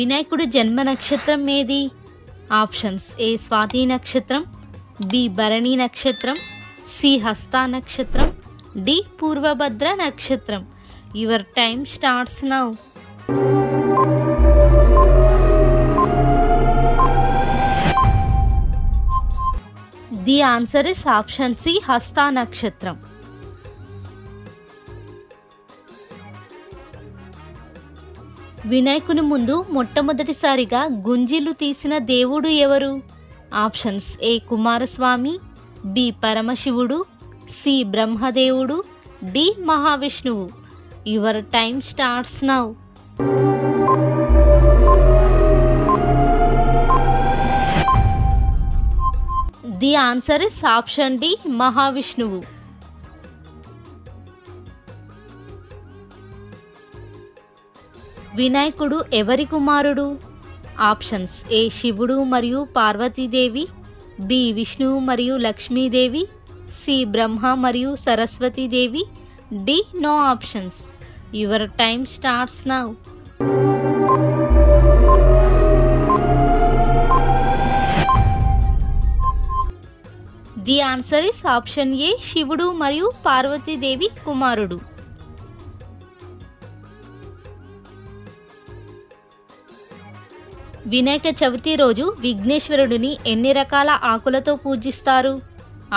వినాయకుడి జన్మ నక్షత్రం ఏది? ఆప్షన్స్: ఏ స్వాతి నక్షత్రం, బి భరణి నక్షత్రం, సి హస్త నక్షత్రం, డి పూర్వభద్ర నక్షత్రం. Your time starts now. The answer is option C Hasta నక్షత్రం. వినాయకుని ముందు మొట్టమొదటిసారిగా గుంజీలు తీసిన దేవుడు ఎవరు? ఆప్షన్స్: ఏ కుమారస్వామి, బి పరమశివుడు, సి బ్రహ్మదేవుడు, డి మహావిష్ణువు. Your time starts now. The answer is option D మహావిష్ణువు. వినాయకుడు ఎవరి కుమారుడు? ఆప్షన్స్: ఏ శివుడు మరియు పార్వతీదేవి, బి విష్ణువు మరియు లక్ష్మీదేవి, సి బ్రహ్మ మరియు Saraswatidevi, D no options. Your time starts now. The answer is option A శివుడు మరియు పార్వతీదేవి కుమారుడు. వినాయక చవితి రోజు విఘ్నేశ్వరుడిని ఎన్ని రకాల ఆకులతో పూజిస్తారు?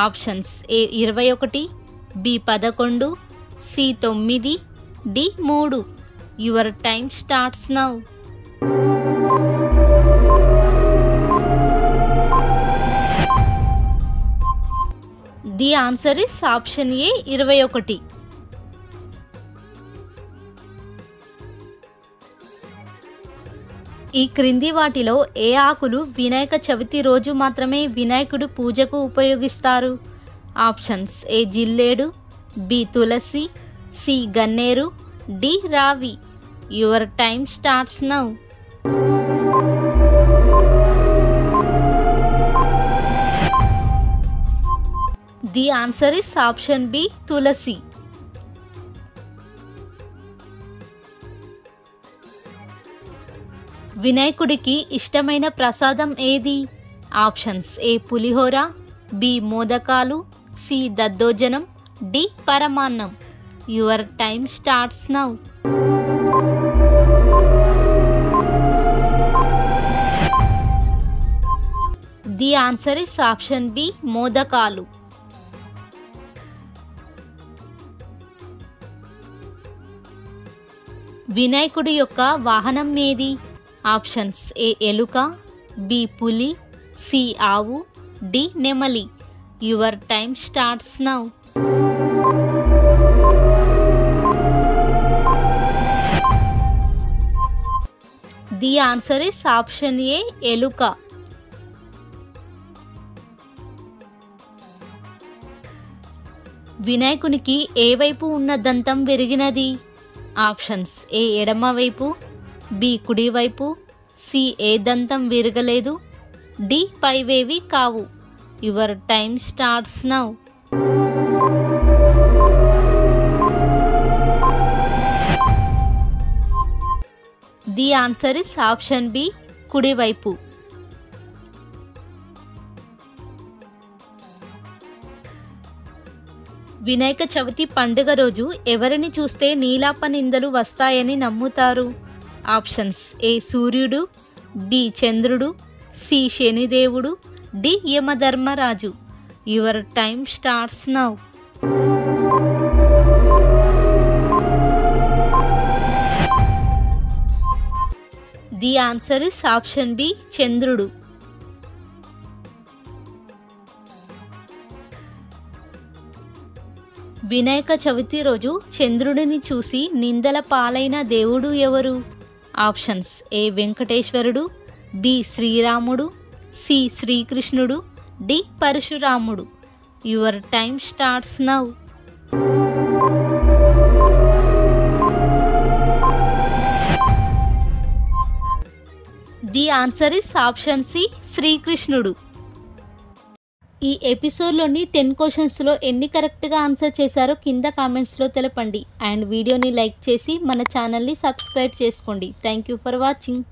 Options: A 21, B 11, C 9, D 3. Your time starts now. The answer is option A 21. ఈ క్రింది వాటిలో ఏ ఆకులు వినాయక చవితి రోజు మాత్రమే వినాయకుడు పూజకు ఉపయోగిస్తారు? ఆప్షన్స్: ఏ జిల్లేడు, బి తులసి, సి గన్నేరు, డి రావి. Your time starts now. The answer is option B తులసి. వినాయకుడికి ఇష్టమైన ప్రసాదం ఏది? ఆప్షన్స్: ఏ పులిహోర, బి మోదకాలు, సి దద్దోజనం, డి పరమాన్నం. Your time starts now. The answer is option B మోదకాలు. వినాయకుడి యొక్క వాహనం ఏది? ఆప్షన్స్: ఏ ఎలుక, బి పులి, సి ఆవు, డి నెమలి. Your time starts now. The answer is option ఏ ఎలుక. వినాయకునికి ఏ వైపు ఉన్న దంతం విరిగినది? ఆప్షన్స్: ఏ ఎడమ వైపు, బి కుడివైపు, సి ఏ దంతం విరగలేదు, డి పైవేవి కావు. Your time starts now. The answer is option B కుడివైపు. వినాయక చవితి పండుగ రోజు ఎవరిని చూస్తే నీలాప నిందలు వస్తాయని నమ్ముతారు? ఆప్షన్స్: ఏ సూర్యుడు, బి చంద్రుడు, సి శనిదేవుడు, డి యమధర్మరాజు. Your time starts now. The answer is option B చంద్రుడు. వినాయక చవితి రోజు చంద్రుడిని చూసి నిందల పాలైన దేవుడు ఎవరు? ఆప్షన్స్: ఏ వెంకటేశ్వరుడు, బి శ్రీరాముడు, సి శ్రీకృష్ణుడు, డి పరశురాముడు. Your time starts now. The answer is option C శ్రీకృష్ణుడు. ఈ ఎపిసోడ్లోని 10 క్వశ్చన్స్లో ఎన్ని కరెక్ట్గా ఆన్సర్ చేశారో కింద కామెంట్స్లో తెలపండి. అండ్ వీడియోని లైక్ చేసి మన ఛానల్ని సబ్స్క్రైబ్ చేసుకోండి. Thank you for watching.